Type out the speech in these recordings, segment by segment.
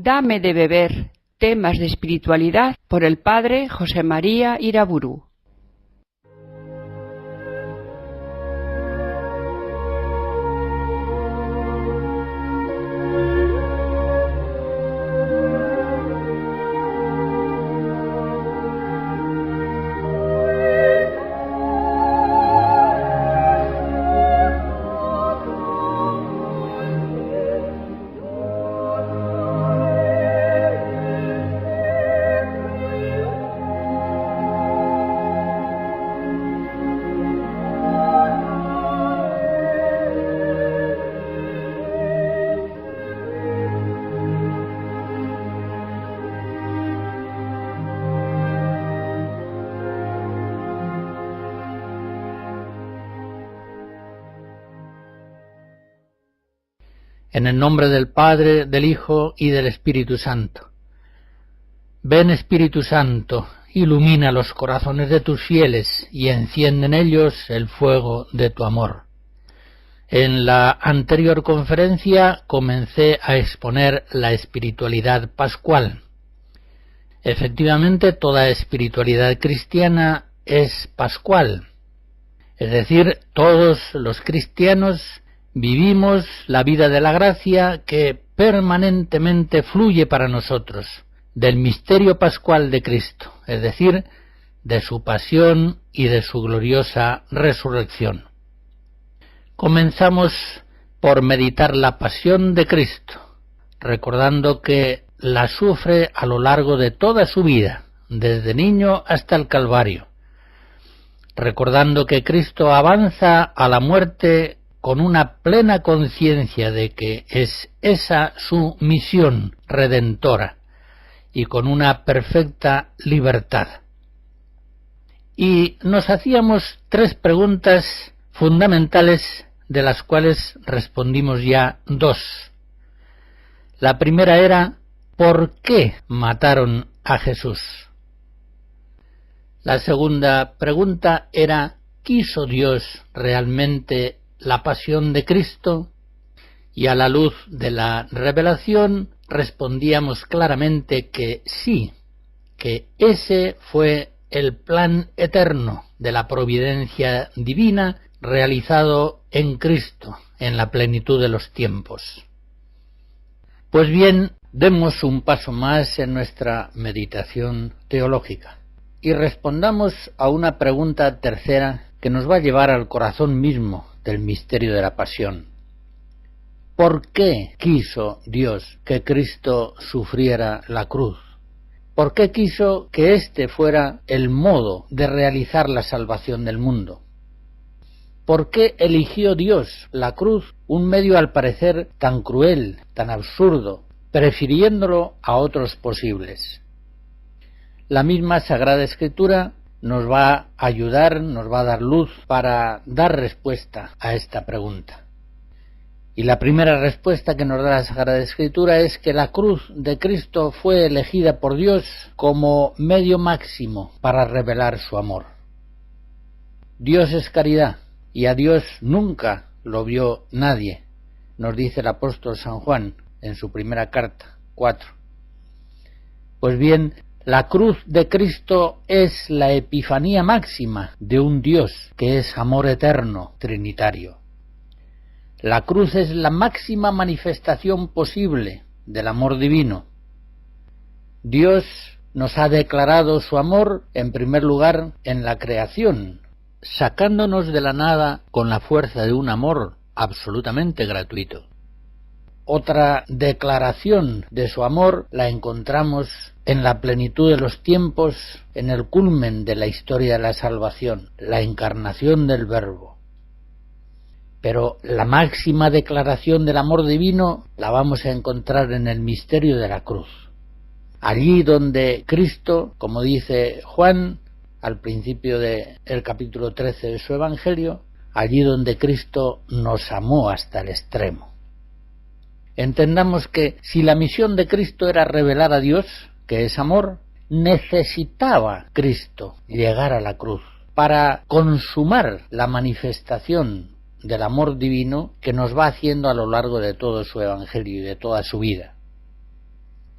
Dame de beber, temas de espiritualidad por el padre José María Iraburu. En el nombre del Padre, del Hijo y del Espíritu Santo. Ven, Espíritu Santo, ilumina los corazones de tus fieles y enciende en ellos el fuego de tu amor. En la anterior conferencia comencé a exponer la espiritualidad pascual. Efectivamente, toda espiritualidad cristiana es pascual. Es decir, todos los cristianos vivimos la vida de la gracia que permanentemente fluye para nosotros, del misterio pascual de Cristo, es decir, de su pasión y de su gloriosa resurrección. Comenzamos por meditar la pasión de Cristo, recordando que la sufre a lo largo de toda su vida, desde niño hasta el Calvario, recordando que Cristo avanza a la muerte con una plena conciencia de que es esa su misión redentora y con una perfecta libertad. Y nos hacíamos 3 preguntas fundamentales, de las cuales respondimos ya 2. La primera era, ¿por qué mataron a Jesús? La segunda pregunta era, ¿quiso Dios realmente la pasión de Cristo? Y a la luz de la revelación respondíamos claramente que sí, que ese fue el plan eterno de la providencia divina realizado en Cristo, en la plenitud de los tiempos. Pues bien, demos un paso más en nuestra meditación teológica y respondamos a una pregunta tercera que nos va a llevar al corazón mismo del misterio de la pasión. ¿Por qué quiso Dios que Cristo sufriera la cruz? ¿Por qué quiso que este fuera el modo de realizar la salvación del mundo? ¿Por qué eligió Dios la cruz, un medio al parecer tan cruel, tan absurdo, prefiriéndolo a otros posibles? La misma Sagrada Escritura nos va a ayudar, nos va a dar luz para dar respuesta a esta pregunta. Y la primera respuesta que nos da la Sagrada Escritura es que la cruz de Cristo fue elegida por Dios como medio máximo para revelar su amor. Dios es caridad y a Dios nunca lo vio nadie, nos dice el apóstol San Juan en su primera carta, 4. Pues bien, la cruz de Cristo es la epifanía máxima de un Dios que es amor eterno, trinitario. La cruz es la máxima manifestación posible del amor divino. Dios nos ha declarado su amor, en primer lugar, en la creación, sacándonos de la nada con la fuerza de un amor absolutamente gratuito. Otra declaración de su amor la encontramos en la plenitud de los tiempos, en el culmen de la historia de la salvación, la encarnación del Verbo. Pero la máxima declaración del amor divino la vamos a encontrar en el misterio de la cruz. Allí donde Cristo, como dice Juan al principio del capítulo 13 de su Evangelio, allí donde Cristo nos amó hasta el extremo. Entendamos que si la misión de Cristo era revelar a Dios, que es amor, necesitaba Cristo llegar a la cruz para consumar la manifestación del amor divino que nos va haciendo a lo largo de todo su Evangelio y de toda su vida.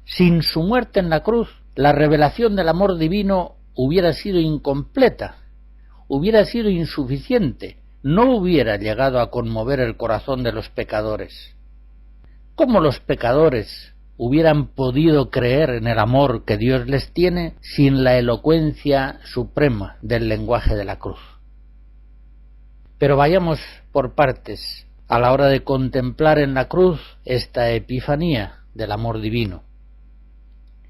Sin su muerte en la cruz, la revelación del amor divino hubiera sido incompleta, hubiera sido insuficiente, no hubiera llegado a conmover el corazón de los pecadores. ¿Cómo los pecadores hubieran podido creer en el amor que Dios les tiene sin la elocuencia suprema del lenguaje de la cruz? Pero vayamos por partes a la hora de contemplar en la cruz esta epifanía del amor divino.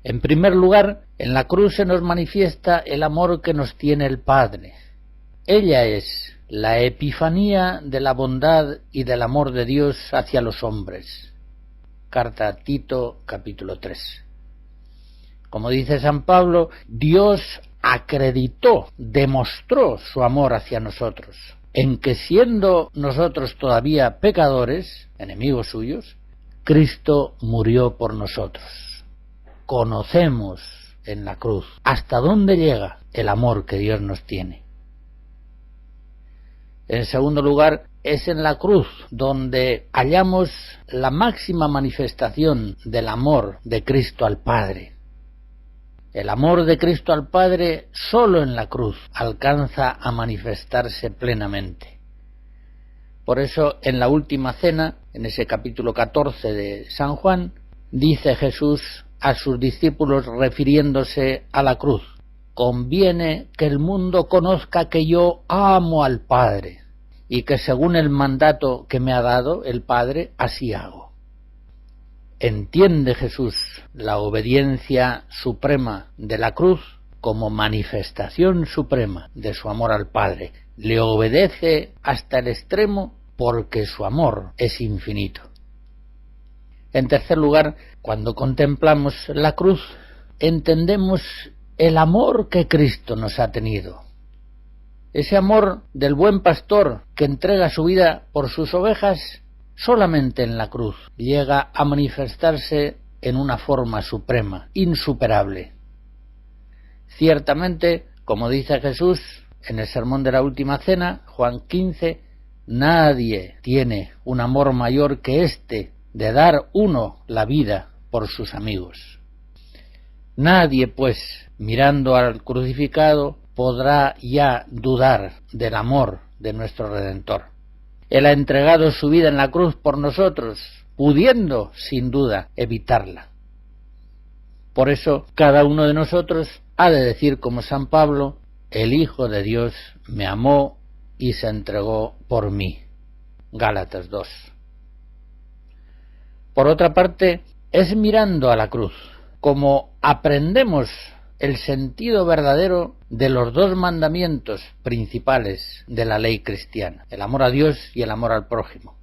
En primer lugar, en la cruz se nos manifiesta el amor que nos tiene el Padre. Ella es la epifanía de la bondad y del amor de Dios hacia los hombres. Carta a Tito, capítulo 3. Como dice San Pablo, Dios acreditó, demostró su amor hacia nosotros, en que siendo nosotros todavía pecadores, enemigos suyos, Cristo murió por nosotros. Conocemos en la cruz hasta dónde llega el amor que Dios nos tiene. En segundo lugar, es en la cruz donde hallamos la máxima manifestación del amor de Cristo al Padre. El amor de Cristo al Padre solo en la cruz alcanza a manifestarse plenamente. Por eso, en la última cena, en ese capítulo 14 de San Juan, dice Jesús a sus discípulos refiriéndose a la cruz: conviene que el mundo conozca que yo amo al Padre y que según el mandato que me ha dado el Padre, así hago. Entiende Jesús la obediencia suprema de la cruz como manifestación suprema de su amor al Padre. Le obedece hasta el extremo porque su amor es infinito. En tercer lugar, cuando contemplamos la cruz, entendemos el amor que Cristo nos ha tenido. Ese amor del buen pastor que entrega su vida por sus ovejas, solamente en la cruz llega a manifestarse en una forma suprema, insuperable. Ciertamente, como dice Jesús en el sermón de la última cena, Juan 15, nadie tiene un amor mayor que este, de dar uno la vida por sus amigos. Nadie, pues, mirando al crucificado, podrá ya dudar del amor de nuestro Redentor. Él ha entregado su vida en la cruz por nosotros, pudiendo, sin duda, evitarla. Por eso, cada uno de nosotros ha de decir como San Pablo: el Hijo de Dios me amó y se entregó por mí. Gálatas 2. Por otra parte, es mirando a la cruz como aprendemos el sentido verdadero de los dos mandamientos principales de la ley cristiana: el amor a Dios y el amor al prójimo.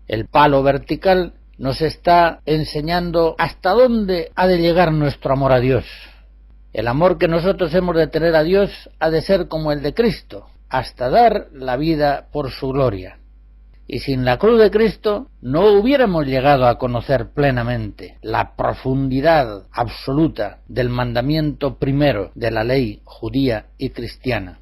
El palo vertical nos está enseñando hasta dónde ha de llegar nuestro amor a Dios. El amor que nosotros hemos de tener a Dios ha de ser como el de Cristo, hasta dar la vida por su gloria. Y sin la cruz de Cristo no hubiéramos llegado a conocer plenamente la profundidad absoluta del mandamiento primero de la ley judía y cristiana.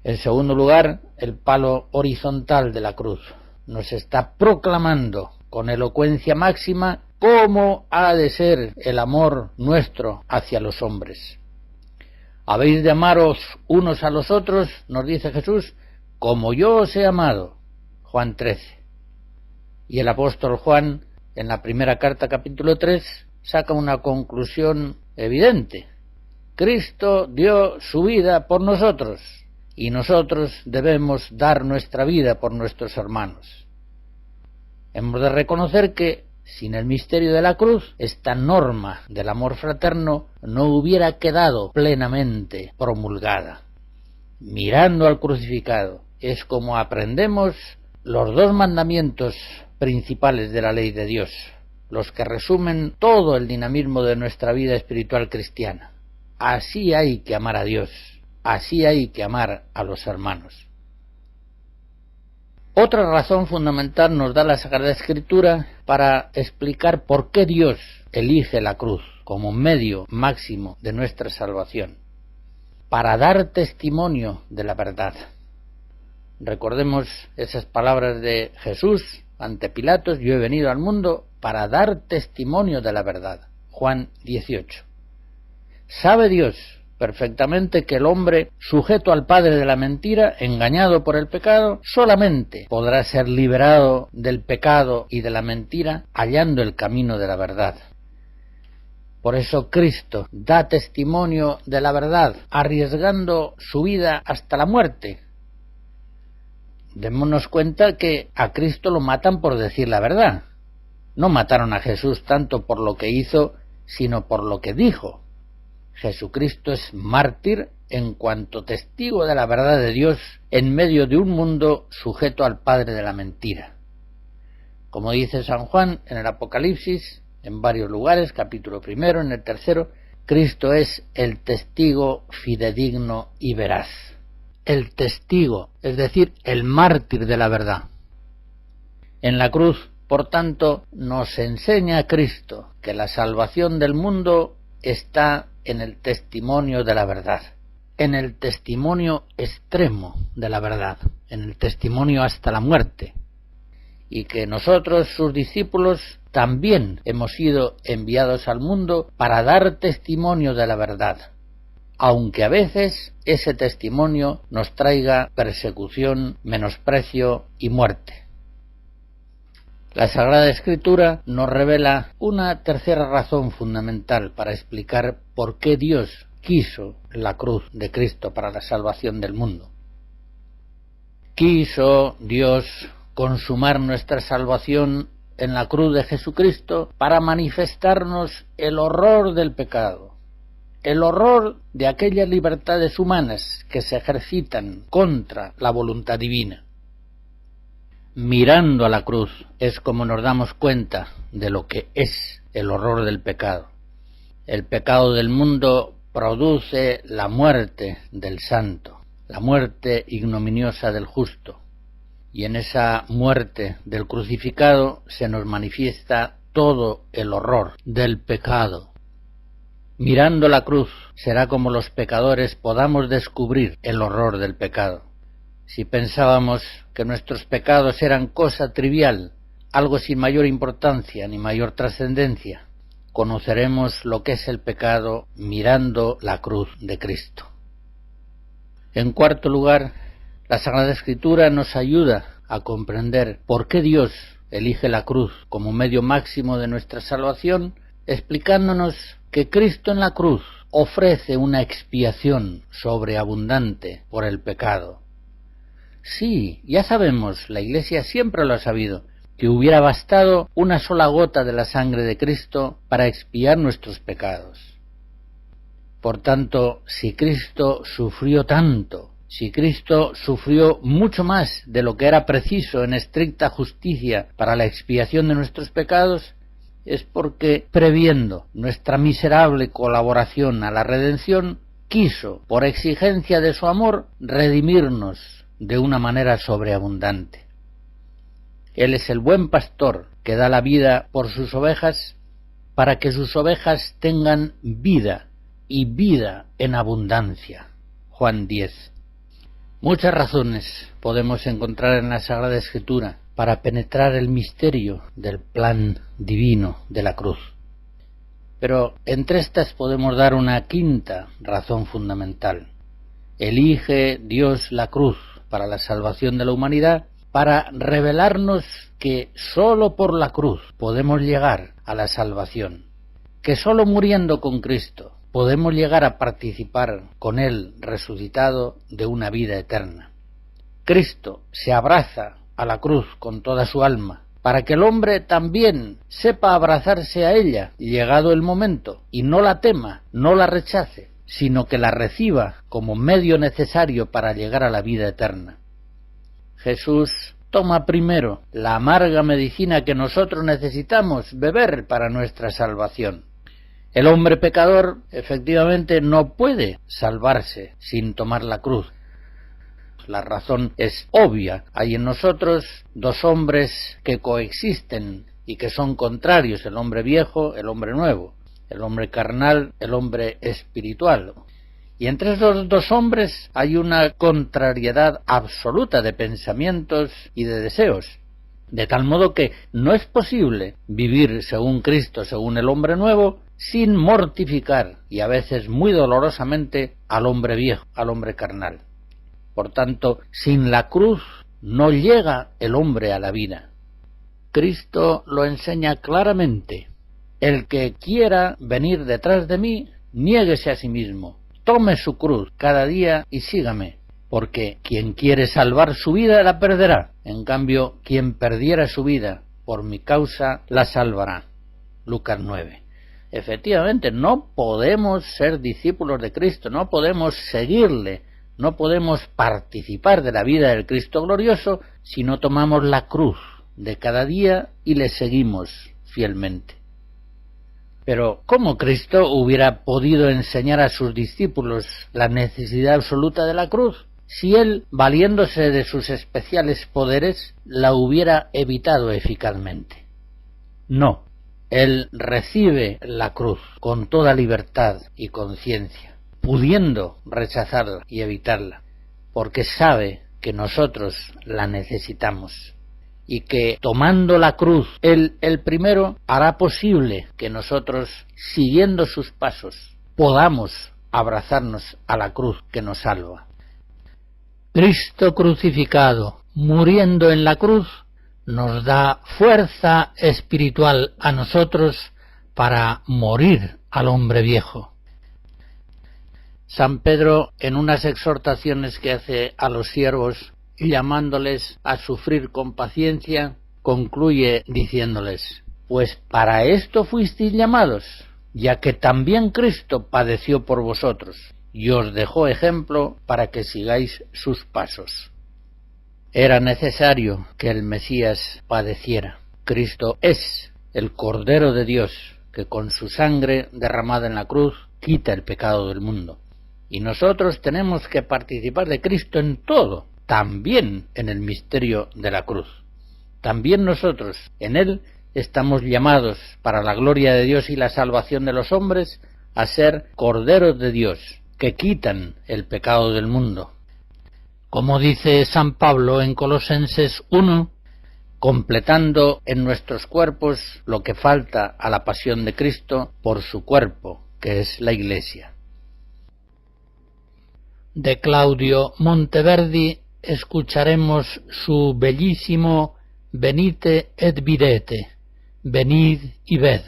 En segundo lugar, el palo horizontal de la cruz nos está proclamando con elocuencia máxima cómo ha de ser el amor nuestro hacia los hombres. Habéis de amaros unos a los otros, nos dice Jesús, como yo os he amado. Juan 13. Y el apóstol Juan, en la primera carta, capítulo 3, saca una conclusión evidente. Cristo dio su vida por nosotros, y nosotros debemos dar nuestra vida por nuestros hermanos. Hemos de reconocer que, sin el misterio de la cruz, esta norma del amor fraterno no hubiera quedado plenamente promulgada. Mirando al crucificado, es como aprendemos los dos mandamientos principales de la ley de Dios, los que resumen todo el dinamismo de nuestra vida espiritual cristiana. Así hay que amar a Dios, así hay que amar a los hermanos. Otra razón fundamental nos da la Sagrada Escritura para explicar por qué Dios elige la cruz como medio máximo de nuestra salvación: para dar testimonio de la verdad. Recordemos esas palabras de Jesús ante Pilatos: yo he venido al mundo para dar testimonio de la verdad. Juan 18. Sabe Dios perfectamente que el hombre, sujeto al padre de la mentira, engañado por el pecado, solamente podrá ser liberado del pecado y de la mentira hallando el camino de la verdad. Por eso Cristo da testimonio de la verdad, arriesgando su vida hasta la muerte. Démonos cuenta que a Cristo lo matan por decir la verdad. No mataron a Jesús tanto por lo que hizo, sino por lo que dijo. Jesucristo es mártir en cuanto testigo de la verdad de Dios en medio de un mundo sujeto al padre de la mentira. Como dice San Juan en el Apocalipsis, en varios lugares, capítulo 1, en el 3, Cristo es el testigo fidedigno y veraz. El testigo, es decir, el mártir de la verdad. En la cruz, por tanto, nos enseña Cristo que la salvación del mundo está en el testimonio de la verdad, en el testimonio extremo de la verdad, en el testimonio hasta la muerte, y que nosotros, sus discípulos, también hemos sido enviados al mundo para dar testimonio de la verdad, aunque a veces ese testimonio nos traiga persecución, menosprecio y muerte. La Sagrada Escritura nos revela una tercera razón fundamental para explicar por qué Dios quiso la cruz de Cristo para la salvación del mundo. Quiso Dios consumar nuestra salvación en la cruz de Jesucristo para manifestarnos el horror del pecado, el horror de aquellas libertades humanas que se ejercitan contra la voluntad divina. Mirando a la cruz es como nos damos cuenta de lo que es el horror del pecado. El pecado del mundo produce la muerte del santo, la muerte ignominiosa del justo. Y en esa muerte del crucificado se nos manifiesta todo el horror del pecado. Mirando la cruz será como los pecadores podamos descubrir el horror del pecado. Si pensábamos que nuestros pecados eran cosa trivial, algo sin mayor importancia ni mayor trascendencia, conoceremos lo que es el pecado mirando la cruz de Cristo. En cuarto lugar, la Sagrada Escritura nos ayuda a comprender por qué Dios elige la cruz como medio máximo de nuestra salvación, explicándonos que Cristo en la cruz ofrece una expiación sobreabundante por el pecado. Sí, ya sabemos, la Iglesia siempre lo ha sabido, que hubiera bastado una sola gota de la sangre de Cristo para expiar nuestros pecados. Por tanto, si Cristo sufrió tanto, si Cristo sufrió mucho más de lo que era preciso en estricta justicia para la expiación de nuestros pecados, es porque, previendo nuestra miserable colaboración a la redención, quiso, por exigencia de su amor, redimirnos de una manera sobreabundante. Él es el buen pastor que da la vida por sus ovejas para que sus ovejas tengan vida y vida en abundancia. Juan 10. Muchas razones podemos encontrar en la Sagrada Escritura para penetrar el misterio del plan divino de la cruz. Pero entre estas podemos dar una quinta razón fundamental. Elige Dios la cruz para la salvación de la humanidad, para revelarnos que sólo por la cruz podemos llegar a la salvación, que sólo muriendo con Cristo podemos llegar a participar con Él resucitado de una vida eterna. Cristo se abraza a la cruz con toda su alma, para que el hombre también sepa abrazarse a ella, llegado el momento, y no la tema, no la rechace, sino que la reciba como medio necesario para llegar a la vida eterna. Jesús toma primero la amarga medicina que nosotros necesitamos beber para nuestra salvación. El hombre pecador, efectivamente, no puede salvarse sin tomar la cruz. La razón es obvia. Hay en nosotros dos hombres que coexisten y que son contrarios, el hombre viejo, el hombre nuevo, el hombre carnal, el hombre espiritual. Y entre esos dos hombres hay una contrariedad absoluta de pensamientos y de deseos. De tal modo que no es posible vivir según Cristo, según el hombre nuevo, sin mortificar, y a veces muy dolorosamente, al hombre viejo, al hombre carnal. Por tanto, sin la cruz no llega el hombre a la vida. Cristo lo enseña claramente. El que quiera venir detrás de mí, niéguese a sí mismo, tome su cruz cada día y sígame, porque quien quiere salvar su vida la perderá, en cambio quien perdiera su vida por mi causa la salvará. Lucas 9. Efectivamente, no podemos ser discípulos de Cristo, no podemos seguirle, no podemos participar de la vida del Cristo glorioso si no tomamos la cruz de cada día y le seguimos fielmente. Pero ¿cómo Cristo hubiera podido enseñar a sus discípulos la necesidad absoluta de la cruz si él, valiéndose de sus especiales poderes, la hubiera evitado eficazmente? No, él recibe la cruz con toda libertad y conciencia, pudiendo rechazarla y evitarla, porque sabe que nosotros la necesitamos. Y que tomando la cruz, Él el primero hará posible que nosotros, siguiendo sus pasos, podamos abrazarnos a la cruz que nos salva. Cristo crucificado, muriendo en la cruz, nos da fuerza espiritual a nosotros para morir al hombre viejo. San Pedro, en unas exhortaciones que hace a los siervos, llamándoles a sufrir con paciencia, concluye diciéndoles: pues para esto fuisteis llamados, ya que también Cristo padeció por vosotros, y os dejó ejemplo para que sigáis sus pasos. Era necesario que el Mesías padeciera. Cristo es el Cordero de Dios, que con su sangre derramada en la cruz quita el pecado del mundo. Y nosotros tenemos que participar de Cristo en todo, también en el misterio de la cruz. También nosotros, en él, estamos llamados, para la gloria de Dios y la salvación de los hombres, a ser corderos de Dios, que quitan el pecado del mundo. Como dice San Pablo en Colosenses 1, completando en nuestros cuerpos lo que falta a la pasión de Cristo por su cuerpo, que es la Iglesia. De Claudio Monteverdi escucharemos su bellísimo Venite et videte, venid y ved.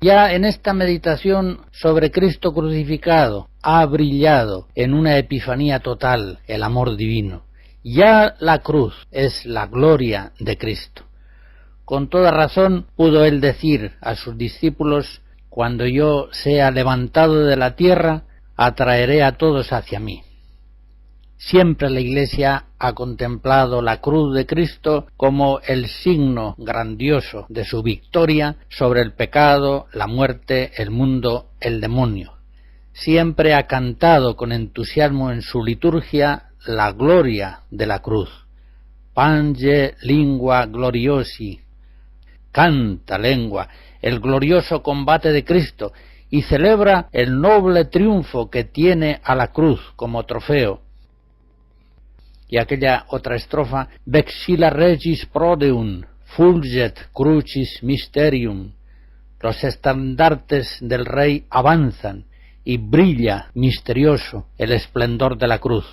Ya en esta meditación sobre Cristo crucificado ha brillado en una epifanía total el amor divino. Ya la cruz es la gloria de Cristo. Con toda razón pudo él decir a sus discípulos: cuando yo sea levantado de la tierra, atraeré a todos hacia mí. Siempre la Iglesia ha contemplado la cruz de Cristo como el signo grandioso de su victoria sobre el pecado, la muerte, el mundo, el demonio. Siempre ha cantado con entusiasmo en su liturgia la gloria de la cruz. Pange lingua gloriosi. Canta lengua el glorioso combate de Cristo y celebra el noble triunfo que tiene a la cruz como trofeo. Y aquella otra estrofa: Vexilla regis prodeum, fulget crucis mysterium. Los estandartes del rey avanzan y brilla misterioso el esplendor de la cruz.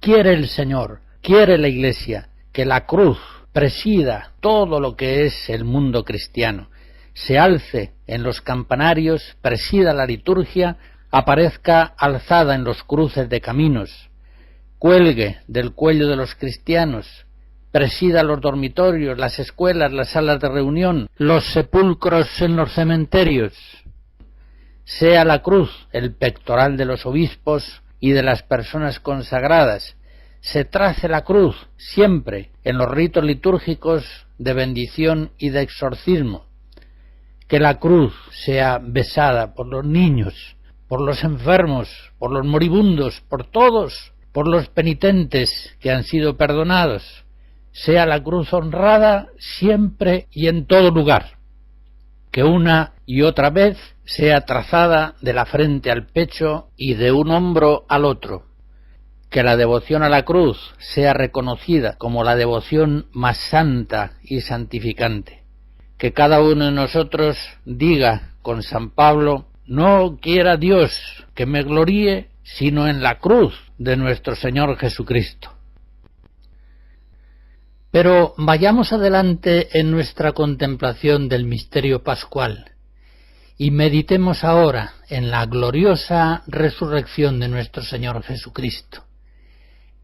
Quiere el Señor, quiere la Iglesia que la cruz presida todo lo que es el mundo cristiano, se alce en los campanarios, presida la liturgia, aparezca alzada en los cruces de caminos, cuelgue del cuello de los cristianos, presida los dormitorios, las escuelas, las salas de reunión, los sepulcros en los cementerios, sea la cruz el pectoral de los obispos y de las personas consagradas, se trace la cruz siempre en los ritos litúrgicos de bendición y de exorcismo, que la cruz sea besada por los niños, por los enfermos, por los moribundos, por todos, por los penitentes que han sido perdonados, sea la cruz honrada siempre y en todo lugar, que una y otra vez sea trazada de la frente al pecho y de un hombro al otro, que la devoción a la cruz sea reconocida como la devoción más santa y santificante, que cada uno de nosotros diga con San Pablo: no quiera Dios que me gloríe sino en la cruz de nuestro Señor Jesucristo. Pero vayamos adelante en nuestra contemplación del misterio pascual y meditemos ahora en la gloriosa resurrección de nuestro Señor Jesucristo.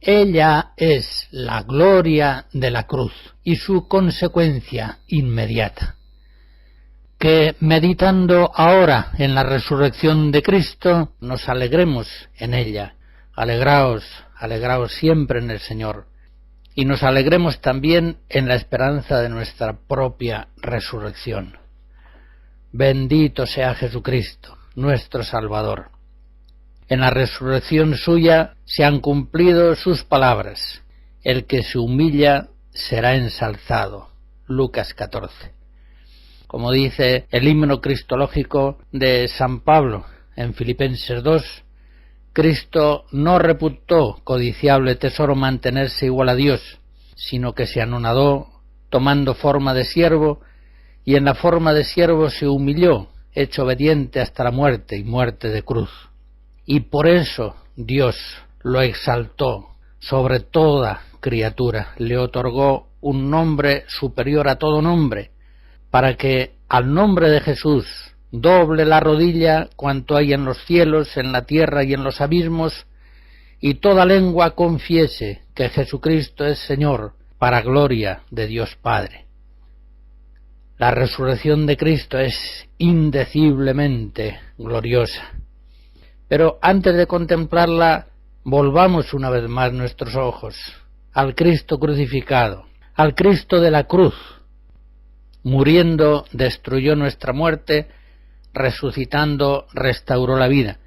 Ella es la gloria de la cruz y su consecuencia inmediata. Que meditando ahora en la resurrección de Cristo, nos alegremos en ella. Alegraos, alegraos siempre en el Señor. Y nos alegremos también en la esperanza de nuestra propia resurrección. Bendito sea Jesucristo, nuestro Salvador. En la resurrección suya se han cumplido sus palabras: el que se humilla será ensalzado. Lucas 14. Como dice el himno cristológico de San Pablo en Filipenses 2, Cristo no reputó codiciable tesoro mantenerse igual a Dios, sino que se anonadó tomando forma de siervo, y en la forma de siervo se humilló, hecho obediente hasta la muerte y muerte de cruz. Y por eso Dios lo exaltó sobre toda criatura, le otorgó un nombre superior a todo nombre, para que al nombre de Jesús doble la rodilla cuanto hay en los cielos, en la tierra y en los abismos, y toda lengua confiese que Jesucristo es Señor, para gloria de Dios Padre. La resurrección de Cristo es indeciblemente gloriosa. Pero antes de contemplarla, volvamos una vez más nuestros ojos al Cristo crucificado, al Cristo de la cruz. Muriendo destruyó nuestra muerte, resucitando restauró la vida.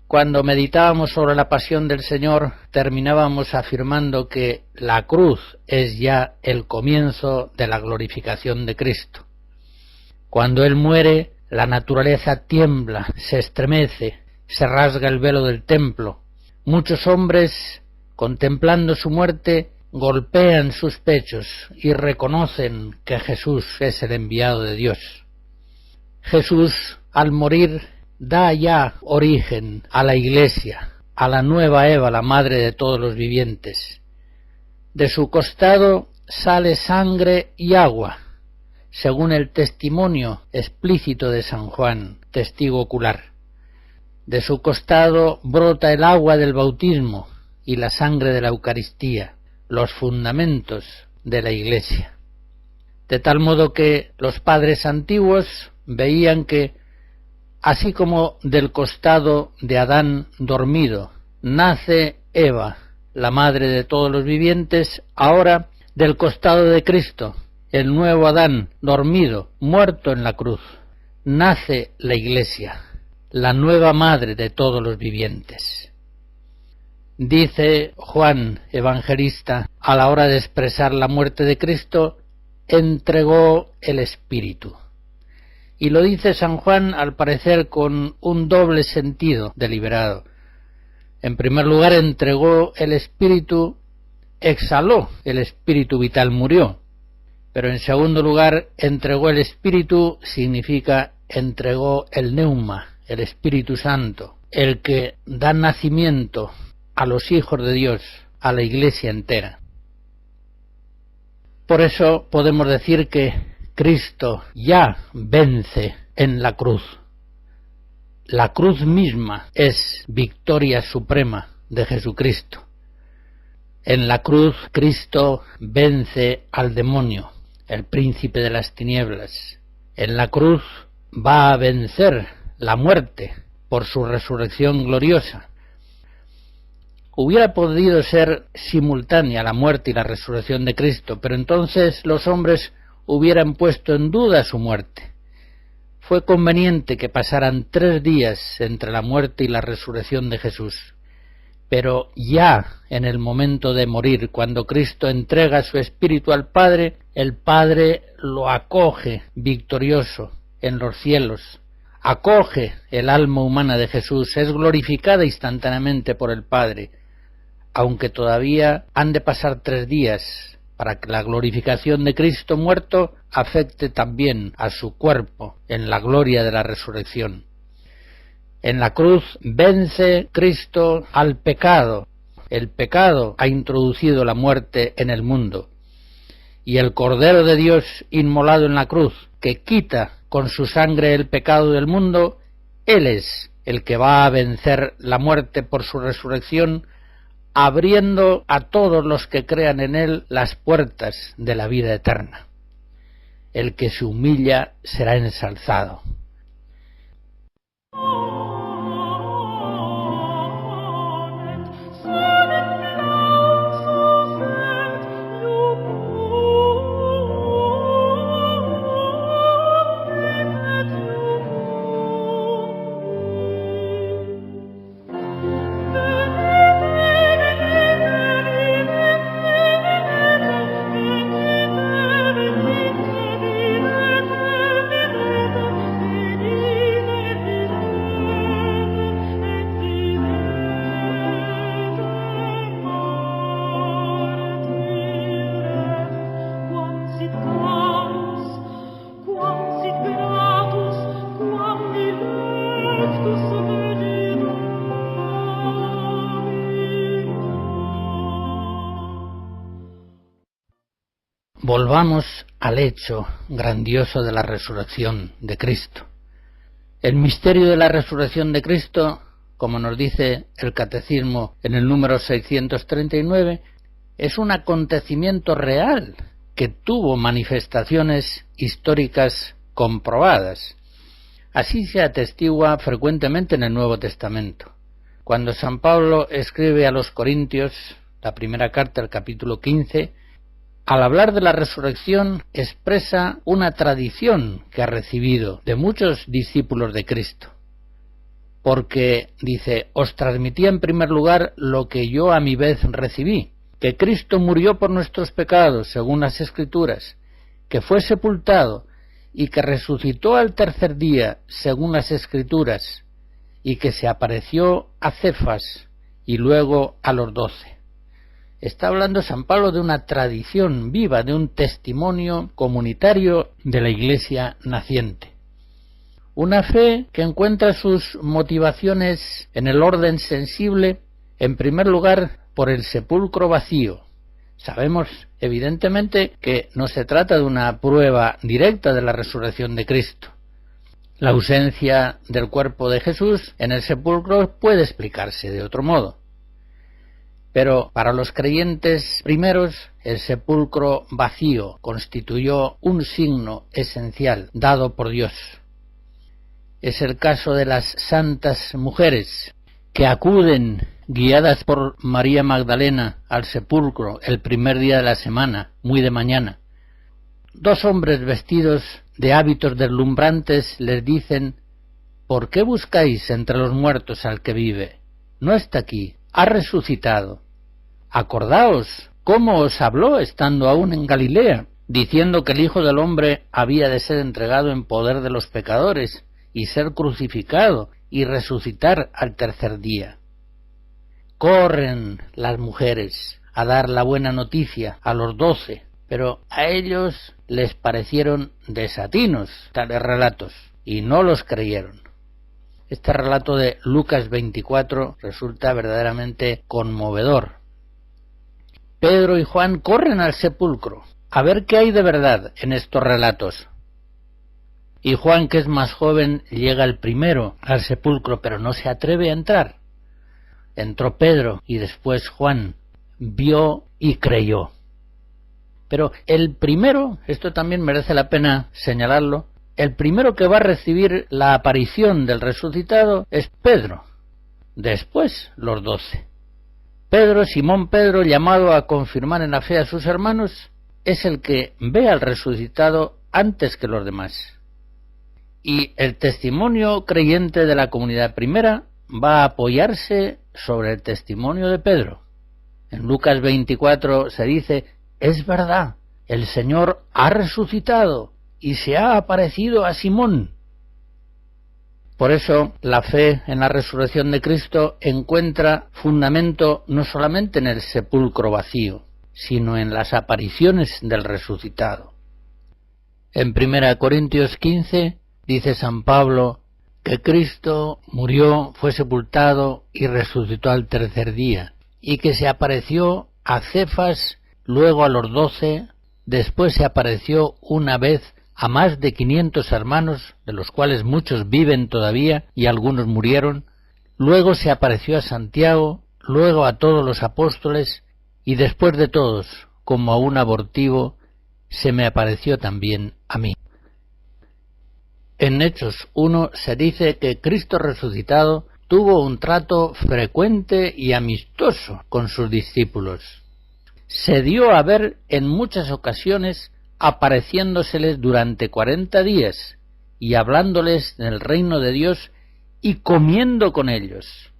Cuando meditábamos sobre la pasión del Señor, terminábamos afirmando que la cruz es ya el comienzo de la glorificación de Cristo. Cuando Él muere, la naturaleza tiembla, se estremece, se rasga el velo del templo. Muchos hombres, contemplando su muerte, golpean sus pechos y reconocen que Jesús es el enviado de Dios. Jesús, al morir, da ya origen a la Iglesia, a la nueva Eva, la madre de todos los vivientes. De su costado sale sangre y agua, según el testimonio explícito de San Juan, testigo ocular. De su costado brota el agua del bautismo y la sangre de la Eucaristía, los fundamentos de la Iglesia. De tal modo que los padres antiguos veían que, así como del costado de Adán dormido nace Eva, la madre de todos los vivientes, ahora del costado de Cristo, el nuevo Adán dormido, muerto en la cruz, nace la Iglesia, la nueva madre de todos los vivientes. Dice Juan Evangelista, a la hora de expresar la muerte de Cristo, entregó el Espíritu. Y lo dice San Juan, al parecer, con un doble sentido deliberado. En primer lugar, entregó el Espíritu, exhaló el Espíritu vital, murió. Pero en segundo lugar, entregó el Espíritu significa entregó el Neuma, el Espíritu Santo, el que da nacimiento a los hijos de Dios, a la Iglesia entera. Por eso podemos decir que Cristo ya vence en la cruz. La cruz misma es victoria suprema de Jesucristo. En la cruz Cristo vence al demonio, el príncipe de las tinieblas. En la cruz va a vencer la muerte por su resurrección gloriosa. Hubiera podido ser simultánea la muerte y la resurrección de Cristo, pero entonces los hombres hubieran puesto en duda su muerte. Fue conveniente que pasaran 3 días entre la muerte y la resurrección de Jesús. Pero ya en el momento de morir, cuando Cristo entrega su espíritu al Padre, el Padre lo acoge victorioso en los cielos. Acoge el alma humana de Jesús, es glorificada instantáneamente por el Padre, aunque todavía han de pasar 3 días para que la glorificación de Cristo muerto afecte también a su cuerpo en la gloria de la resurrección. En la cruz vence Cristo al pecado. El pecado ha introducido la muerte en el mundo. Y el Cordero de Dios inmolado en la cruz, que quita con su sangre el pecado del mundo, Él es el que va a vencer la muerte por su resurrección, abriendo a todos los que crean en Él las puertas de la vida eterna. El que se humilla será ensalzado. Volvamos al hecho grandioso de la resurrección de Cristo. El misterio de la resurrección de Cristo, como nos dice el Catecismo en el número 639, es un acontecimiento real que tuvo manifestaciones históricas comprobadas. Así se atestigua frecuentemente en el Nuevo Testamento. Cuando San Pablo escribe a los Corintios, la primera carta, el capítulo 15, al hablar de la resurrección expresa una tradición que ha recibido de muchos discípulos de Cristo. Porque, dice, os transmití en primer lugar lo que yo a mi vez recibí, que Cristo murió por nuestros pecados, según las Escrituras, que fue sepultado y que resucitó al tercer día, según las Escrituras, y que se apareció a Cefas y luego a los 12. Está hablando San Pablo de una tradición viva, de un testimonio comunitario de la Iglesia naciente. Una fe que encuentra sus motivaciones en el orden sensible, en primer lugar, por el sepulcro vacío. Sabemos, evidentemente, que no se trata de una prueba directa de la resurrección de Cristo. La ausencia del cuerpo de Jesús en el sepulcro puede explicarse de otro modo. Pero para los creyentes primeros, el sepulcro vacío constituyó un signo esencial dado por Dios. Es el caso de las santas mujeres que acuden, guiadas por María Magdalena, al sepulcro el primer día de la semana, muy de mañana. 2 hombres vestidos de hábitos deslumbrantes les dicen: ¿por qué buscáis entre los muertos al que vive? No está aquí, ha resucitado. Acordaos cómo os habló estando aún en Galilea, diciendo que el Hijo del Hombre había de ser entregado en poder de los pecadores, y ser crucificado, y resucitar al tercer día. Corren las mujeres a dar la buena noticia a los 12, pero a ellos les parecieron desatinos tales relatos, y no los creyeron. Este relato de Lucas 24 resulta verdaderamente conmovedor. Pedro y Juan corren al sepulcro a ver qué hay de verdad en estos relatos. Y Juan, que es más joven, llega el primero al sepulcro, pero no se atreve a entrar. Entró Pedro y después Juan, vio y creyó. Pero el primero, esto también merece la pena señalarlo, el primero que va a recibir la aparición del resucitado es Pedro, después los 12. Pedro, Simón Pedro, llamado a confirmar en la fe a sus hermanos, es el que ve al resucitado antes que los demás. Y el testimonio creyente de la comunidad primera va a apoyarse sobre el testimonio de Pedro. En Lucas 24 se dice: es verdad, el Señor ha resucitado y se ha aparecido a Simón. Por eso la fe en la resurrección de Cristo encuentra fundamento no solamente en el sepulcro vacío, sino en las apariciones del resucitado. En 1 Corintios 15 dice San Pablo que Cristo murió, fue sepultado y resucitó al tercer día, y que se apareció a Cefas, luego a los 12, después se apareció una vez a más de 500 hermanos, de los cuales muchos viven todavía y algunos murieron, luego se apareció a Santiago, luego a todos los apóstoles, y después de todos, como a un abortivo, se me apareció también a mí. En Hechos 1 se dice que Cristo resucitado tuvo un trato frecuente y amistoso con sus discípulos. Se dio a ver en muchas ocasiones apareciéndoseles durante 40 días y hablándoles del reino de Dios y comiendo con ellos.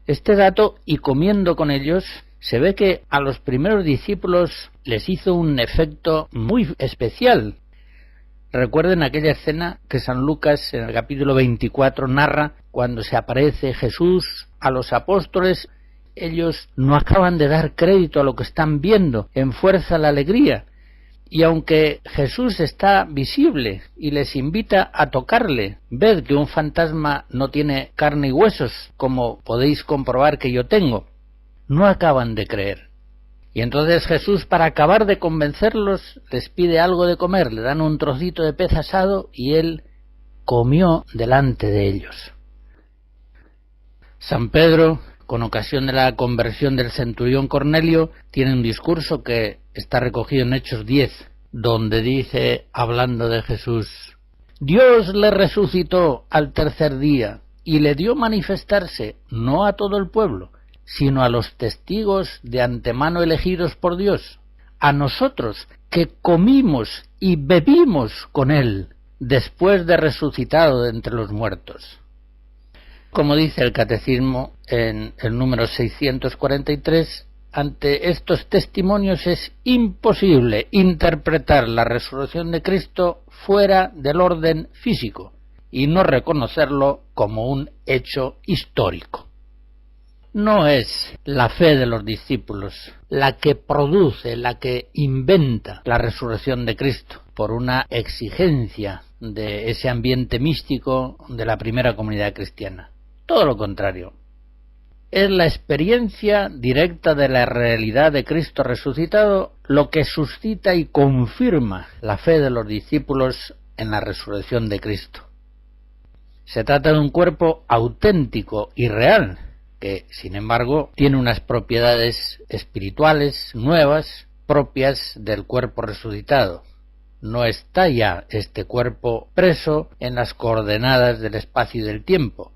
Este dato, y comiendo con ellos, se ve que a los primeros discípulos les hizo un efecto muy especial. Recuerden aquella escena que San Lucas en el capítulo 24 narra cuando se aparece Jesús a los apóstoles. Ellos no acaban de dar crédito a lo que están viendo, enfuerza la alegría. Y aunque Jesús está visible y les invita a tocarle, ved que un fantasma no tiene carne y huesos, como podéis comprobar que yo tengo, no acaban de creer. Y entonces Jesús, para acabar de convencerlos, les pide algo de comer, le dan un trocito de pez asado y él comió delante de ellos. San Pedro, con ocasión de la conversión del centurión Cornelio, tiene un discurso que está recogido en Hechos 10, donde dice, hablando de Jesús: Dios le resucitó al tercer día y le dio manifestarse no a todo el pueblo, sino a los testigos de antemano elegidos por Dios, a nosotros que comimos y bebimos con él después de resucitado de entre los muertos. Como dice el Catecismo en el número 643, ante estos testimonios es imposible interpretar la resurrección de Cristo fuera del orden físico y no reconocerlo como un hecho histórico. No es la fe de los discípulos la que produce, la que inventa la resurrección de Cristo por una exigencia de ese ambiente místico de la primera comunidad cristiana. Todo lo contrario. Es la experiencia directa de la realidad de Cristo resucitado lo que suscita y confirma la fe de los discípulos en la resurrección de Cristo. Se trata de un cuerpo auténtico y real, que, sin embargo, tiene unas propiedades espirituales nuevas propias del cuerpo resucitado. No está ya este cuerpo preso en las coordenadas del espacio y del tiempo.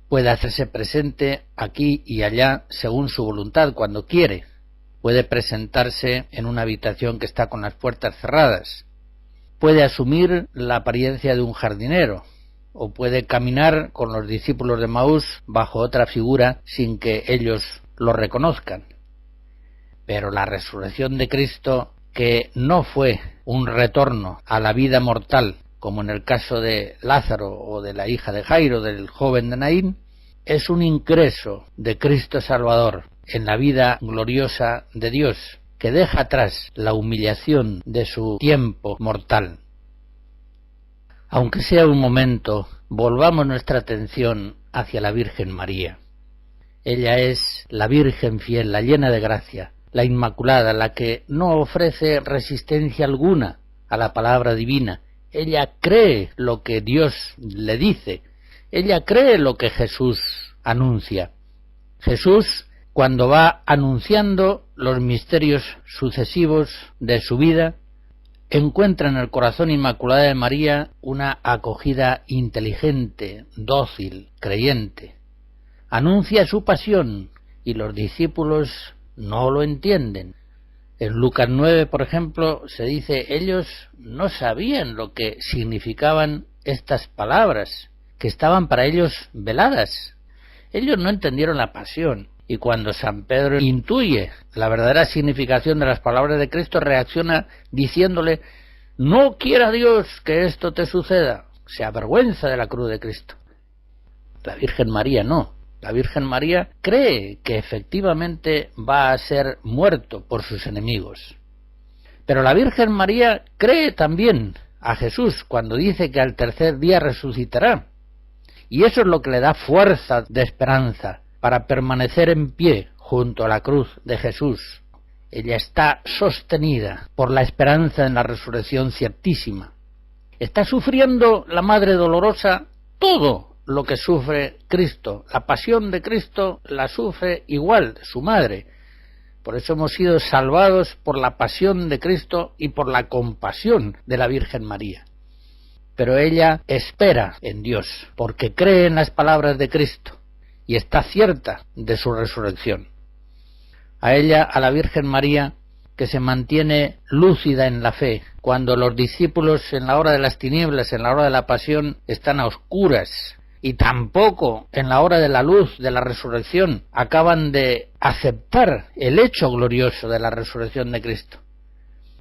Puede hacerse presente aquí y allá según su voluntad cuando quiere. Puede presentarse en una habitación que está con las puertas cerradas. Puede asumir la apariencia de un jardinero, o puede caminar con los discípulos de Maús bajo otra figura sin que ellos lo reconozcan. Pero la resurrección de Cristo, que no fue un retorno a la vida mortal, como en el caso de Lázaro o de la hija de Jairo, del joven de Naín, es un ingreso de Cristo Salvador en la vida gloriosa de Dios, que deja atrás la humillación de su tiempo mortal. Aunque sea un momento, volvamos nuestra atención hacia la Virgen María. Ella es la Virgen fiel, la llena de gracia, la Inmaculada, la que no ofrece resistencia alguna a la palabra divina. Ella cree lo que Dios le dice, ella cree lo que Jesús anuncia. Jesús, cuando va anunciando los misterios sucesivos de su vida, encuentra en el corazón inmaculado de María una acogida inteligente, dócil, creyente. Anuncia su pasión y los discípulos no lo entienden. En Lucas 9, por ejemplo, se dice, ellos no sabían lo que significaban estas palabras, que estaban para ellos veladas. Ellos no entendieron la pasión. Y cuando San Pedro intuye la verdadera significación de las palabras de Cristo, reacciona diciéndole, no quiera Dios que esto te suceda. Se avergüenza de la cruz de Cristo. La Virgen María no. La Virgen María cree que efectivamente va a ser muerto por sus enemigos. Pero la Virgen María cree también a Jesús cuando dice que al tercer día resucitará. Y eso es lo que le da fuerza de esperanza para permanecer en pie junto a la cruz de Jesús. Ella está sostenida por la esperanza en la resurrección ciertísima. Está sufriendo la Madre Dolorosa todo lo que sufre Cristo. La pasión de Cristo la sufre igual su Madre. Por eso hemos sido salvados por la pasión de Cristo y por la compasión de la Virgen María. Pero ella espera en Dios, porque cree en las palabras de Cristo y está cierta de su resurrección. A ella, a la Virgen María, que se mantiene lúcida en la fe, cuando los discípulos en la hora de las tinieblas, en la hora de la pasión, están a oscuras, y tampoco en la hora de la luz de la resurrección acaban de aceptar el hecho glorioso de la resurrección de Cristo.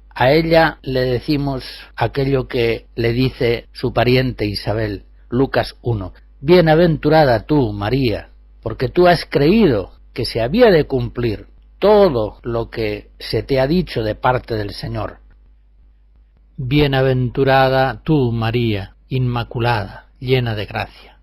A ella le decimos aquello que le dice su pariente Isabel, Lucas 1. Bienaventurada tú, María, porque tú has creído que se había de cumplir todo lo que se te ha dicho de parte del Señor. Bienaventurada tú, María, inmaculada, llena de gracia.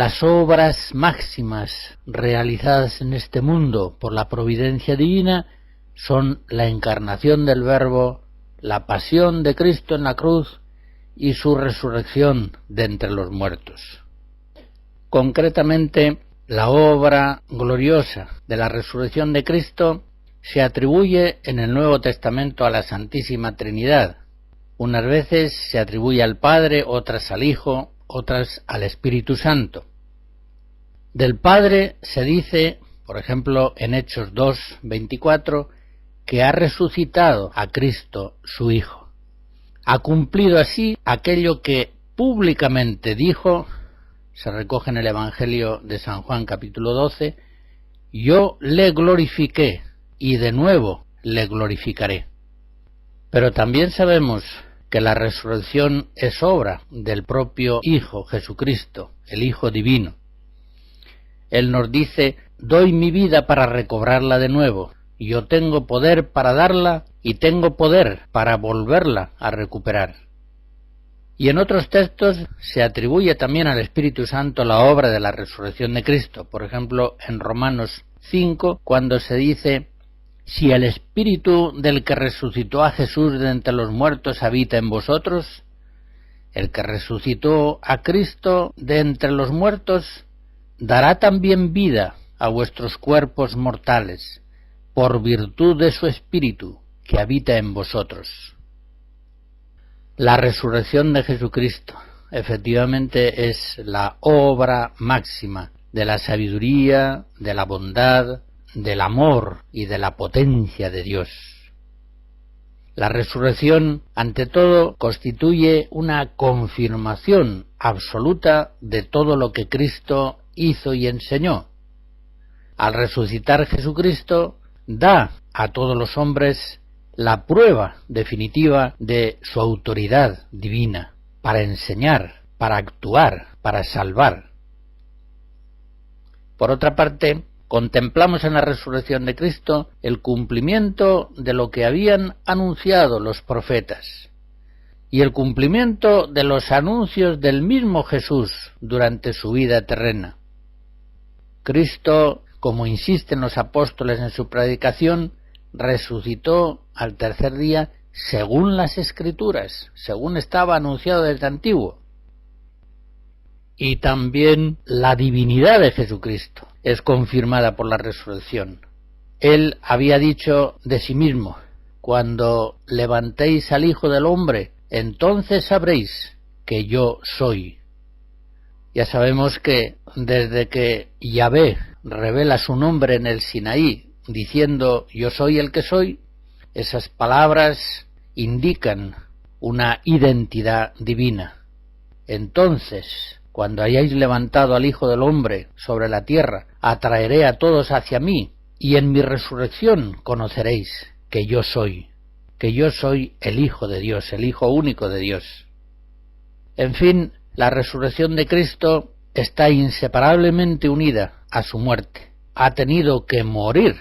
Las obras máximas realizadas en este mundo por la providencia divina son la encarnación del Verbo, la pasión de Cristo en la cruz y su resurrección de entre los muertos. Concretamente, la obra gloriosa de la resurrección de Cristo se atribuye en el Nuevo Testamento a la Santísima Trinidad. Unas veces se atribuye al Padre, otras al Hijo, otras al Espíritu Santo. Del Padre se dice, por ejemplo, en Hechos 2:24, que ha resucitado a Cristo, su Hijo. Ha cumplido así aquello que públicamente dijo, se recoge en el Evangelio de San Juan capítulo 12, yo le glorifiqué y de nuevo le glorificaré. Pero también sabemos que la resurrección es obra del propio Hijo Jesucristo, el Hijo Divino. Él nos dice, doy mi vida para recobrarla de nuevo. Yo tengo poder para darla y tengo poder para volverla a recuperar. Y en otros textos se atribuye también al Espíritu Santo la obra de la resurrección de Cristo. Por ejemplo, en Romanos 5, cuando se dice, si el Espíritu del que resucitó a Jesús de entre los muertos habita en vosotros, el que resucitó a Cristo de entre los muertos dará también vida a vuestros cuerpos mortales, por virtud de su Espíritu que habita en vosotros. La resurrección de Jesucristo efectivamente es la obra máxima de la sabiduría, de la bondad, del amor y de la potencia de Dios. La resurrección, ante todo, constituye una confirmación absoluta de todo lo que Cristo hizo y enseñó. Al resucitar Jesucristo, da a todos los hombres la prueba definitiva de su autoridad divina para enseñar, para actuar, para salvar. Por otra parte, contemplamos en la resurrección de Cristo el cumplimiento de lo que habían anunciado los profetas y el cumplimiento de los anuncios del mismo Jesús durante su vida terrena. Cristo, como insisten los apóstoles en su predicación, resucitó al tercer día según las Escrituras, según estaba anunciado desde antiguo. Y también la divinidad de Jesucristo es confirmada por la resurrección. Él había dicho de sí mismo: cuando levantéis al Hijo del Hombre, entonces sabréis que yo soy. Ya sabemos que desde que Yahvé revela su nombre en el Sinaí, diciendo yo soy el que soy, esas palabras indican una identidad divina. Entonces, cuando hayáis levantado al Hijo del Hombre sobre la tierra, atraeré a todos hacia mí, y en mi resurrección conoceréis que yo soy el Hijo de Dios, el Hijo único de Dios. En fin, la resurrección de Cristo está inseparablemente unida a su muerte. Ha tenido que morir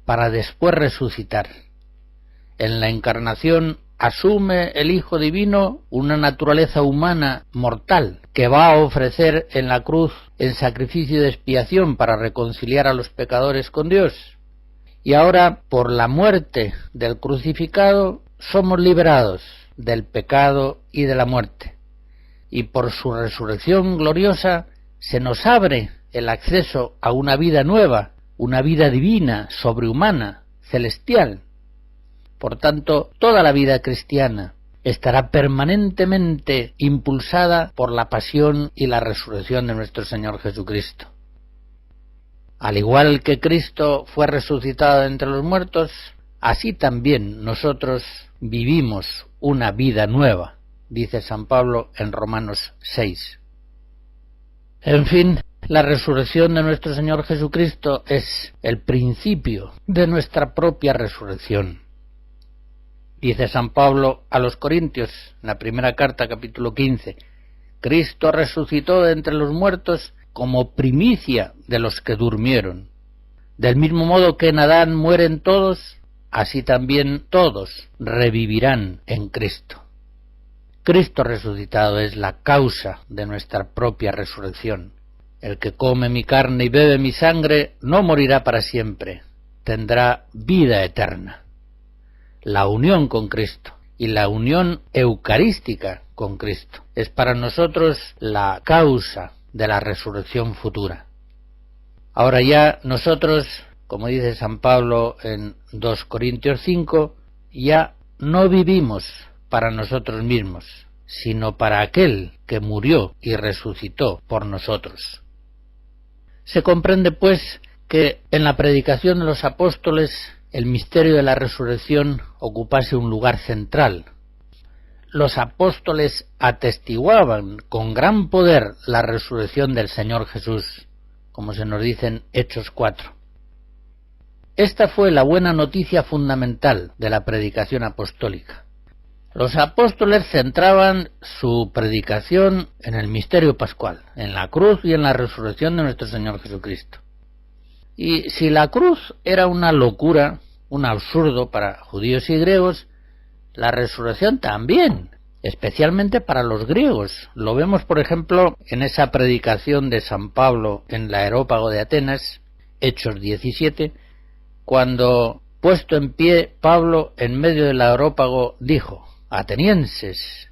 para después resucitar. En la encarnación asume el Hijo Divino una naturaleza humana mortal que va a ofrecer en la cruz en sacrificio de expiación para reconciliar a los pecadores con Dios. Y ahora, por la muerte del crucificado, somos liberados del pecado y de la muerte. Y por su resurrección gloriosa se nos abre el acceso a una vida nueva, una vida divina, sobrehumana, celestial. Por tanto, toda la vida cristiana estará permanentemente impulsada por la pasión y la resurrección de nuestro Señor Jesucristo. Al igual que Cristo fue resucitado de entre los muertos, así también nosotros vivimos una vida nueva, dice San Pablo en Romanos 6. En fin, la resurrección de nuestro Señor Jesucristo es el principio de nuestra propia resurrección. Dice San Pablo a los Corintios, en la primera carta, capítulo 15, Cristo resucitó de entre los muertos como primicia de los que durmieron. Del mismo modo que en Adán mueren todos, así también todos revivirán en Cristo. Cristo resucitado es la causa de nuestra propia resurrección. El que come mi carne y bebe mi sangre no morirá para siempre, tendrá vida eterna. La unión con Cristo y la unión eucarística con Cristo es para nosotros la causa de la resurrección futura. Ahora ya nosotros, como dice San Pablo en 2 Corintios 5, ya no vivimos para nosotros mismos, sino para aquel que murió y resucitó por nosotros. Se comprende, pues, que en la predicación de los apóstoles el misterio de la resurrección ocupase un lugar central. Los apóstoles atestiguaban con gran poder la resurrección del Señor Jesús, como se nos dice en Hechos 4. Esta fue la buena noticia fundamental de la predicación apostólica. Los apóstoles centraban su predicación en el misterio pascual, en la cruz y en la resurrección de nuestro Señor Jesucristo. Y si la cruz era una locura, un absurdo para judíos y griegos, la resurrección también, especialmente para los griegos. Lo vemos, por ejemplo, en esa predicación de San Pablo en el Areópago de Atenas, Hechos 17, cuando, puesto en pie, Pablo en medio del Areópago dijo: atenienses,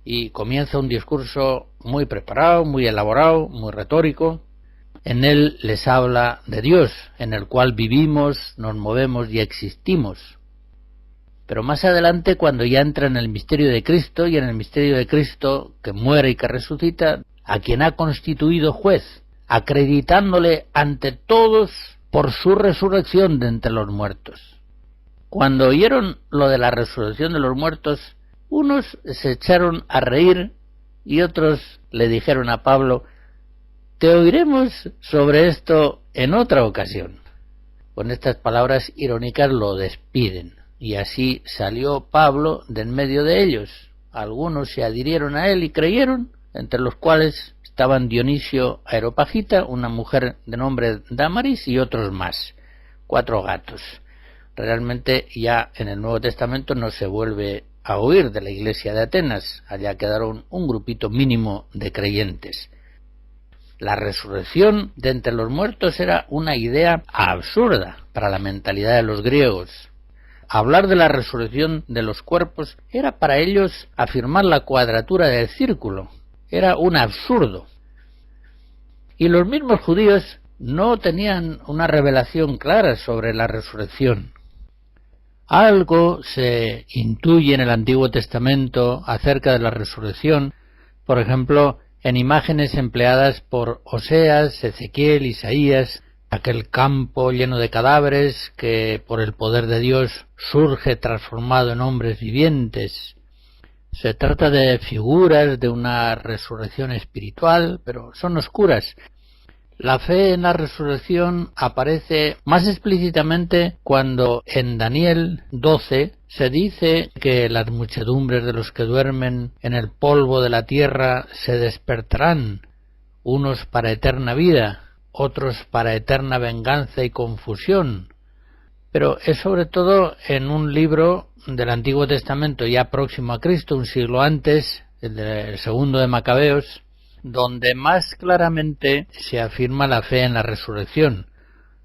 y comienza un discurso muy preparado, muy elaborado, muy retórico, En él les habla de Dios, en el cual vivimos, nos movemos y existimos. Pero más adelante, cuando ya entra en el misterio de Cristo, y en el misterio de Cristo que muere y que resucita, a quien ha constituido juez, acreditándole ante todos por su resurrección de entre los muertos. Cuando oyeron lo de la resurrección de los muertos, unos se echaron a reír y otros le dijeron a Pablo: te oiremos sobre esto en otra ocasión. Con estas palabras irónicas lo despiden, y así salió Pablo de en medio de ellos. Algunos se adhirieron a él y creyeron, entre los cuales estaban Dionisio Areópagita, una mujer de nombre Dámaris, y otros más, 4 gatos. Realmente ya en el Nuevo Testamento no se vuelve a oír de la iglesia de Atenas. Allá quedaron un grupito mínimo de creyentes. La resurrección de entre los muertos era una idea absurda para la mentalidad de los griegos. Hablar de la resurrección de los cuerpos era para ellos afirmar la cuadratura del círculo. Era un absurdo. Y los mismos judíos no tenían una revelación clara sobre la resurrección. Algo se intuye en el Antiguo Testamento acerca de la resurrección, por ejemplo, en imágenes empleadas por Oseas, Ezequiel, Isaías, aquel campo lleno de cadáveres que por el poder de Dios surge transformado en hombres vivientes. Se trata de figuras de una resurrección espiritual, pero son oscuras. La fe en la resurrección aparece más explícitamente cuando en Daniel 12 se dice que las muchedumbres de los que duermen en el polvo de la tierra se despertarán, unos para eterna vida, otros para eterna venganza y confusión. Pero es sobre todo en un libro del Antiguo Testamento ya próximo a Cristo, un siglo antes, el segundo de Macabeos, donde más claramente se afirma la fe en la resurrección.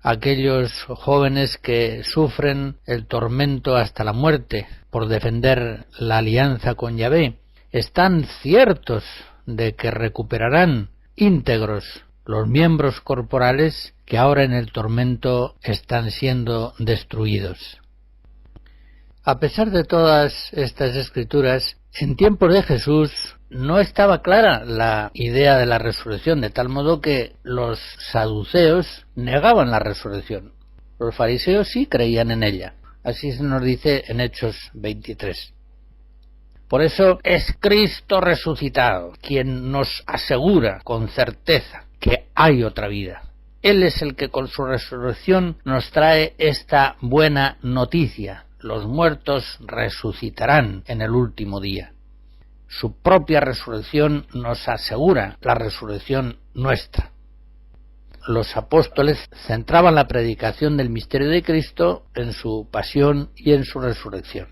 Aquellos jóvenes que sufren el tormento hasta la muerte por defender la alianza con Yahvé están ciertos de que recuperarán íntegros los miembros corporales que ahora en el tormento están siendo destruidos. A pesar de todas estas escrituras, en tiempos de Jesús no estaba clara la idea de la resurrección, de tal modo que los saduceos negaban la resurrección. Los fariseos sí creían en ella. Así se nos dice en Hechos 23. Por eso es Cristo resucitado quien nos asegura con certeza que hay otra vida. Él es el que con su resurrección nos trae esta buena noticia. Los muertos resucitarán en el último día. Su propia resurrección nos asegura la resurrección nuestra. Los apóstoles centraban la predicación del misterio de Cristo en su pasión y en su resurrección.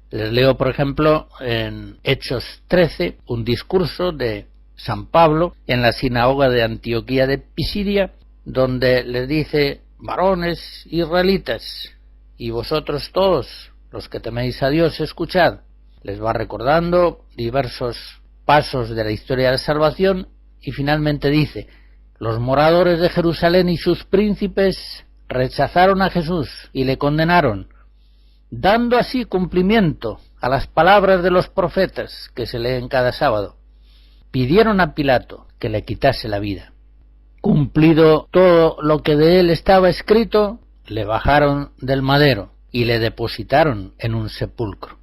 Les leo, por ejemplo, en Hechos 13, un discurso de San Pablo en la sinagoga de Antioquía de Pisidia, donde les dice: varones israelitas, y vosotros todos, los que teméis a Dios, escuchad. Les va recordando diversos pasos de la historia de la salvación y finalmente dice: los moradores de Jerusalén y sus príncipes rechazaron a Jesús y le condenaron, dando así cumplimiento a las palabras de los profetas que se leen cada sábado. Pidieron a Pilato que le quitase la vida. Cumplido todo lo que de él estaba escrito, le bajaron del madero y le depositaron en un sepulcro.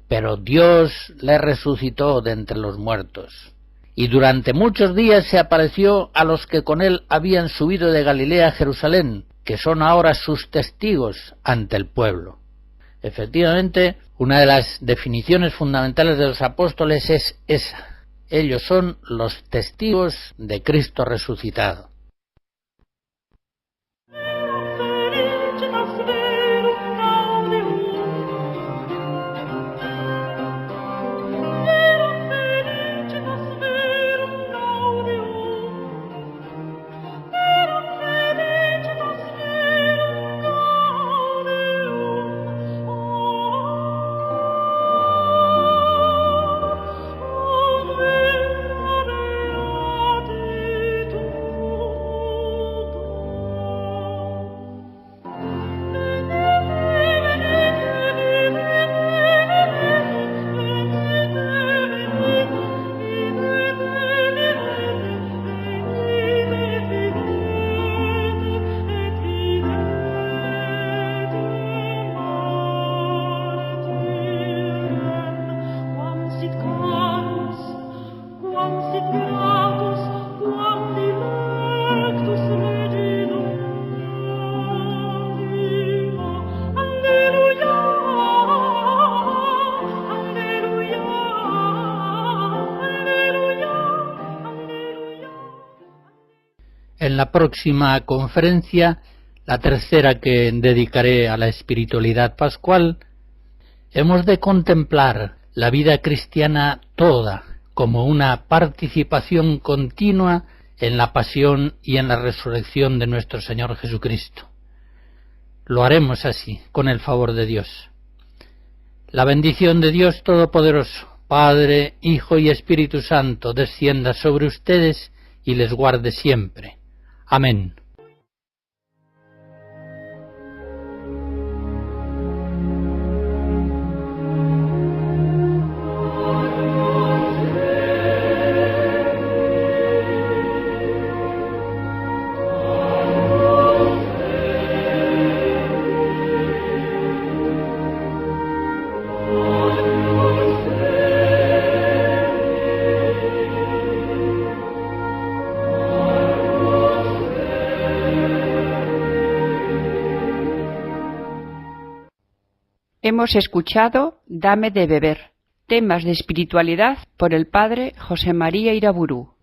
Pero Dios le resucitó de entre los muertos, y durante muchos días se apareció a los que con él habían subido de Galilea a Jerusalén, que son ahora sus testigos ante el pueblo. Efectivamente, una de las definiciones fundamentales de los apóstoles es esa. Ellos son los testigos de Cristo resucitado. En la próxima conferencia, la tercera que dedicaré a la espiritualidad pascual, hemos de contemplar la vida cristiana toda como una participación continua en la pasión y en la resurrección de nuestro Señor Jesucristo. Lo haremos así, con el favor de Dios. La bendición de Dios Todopoderoso, Padre, Hijo y Espíritu Santo, descienda sobre ustedes y les guarde siempre. Amén. Hemos escuchado Dame de beber, temas de espiritualidad por el padre José María Iraburu.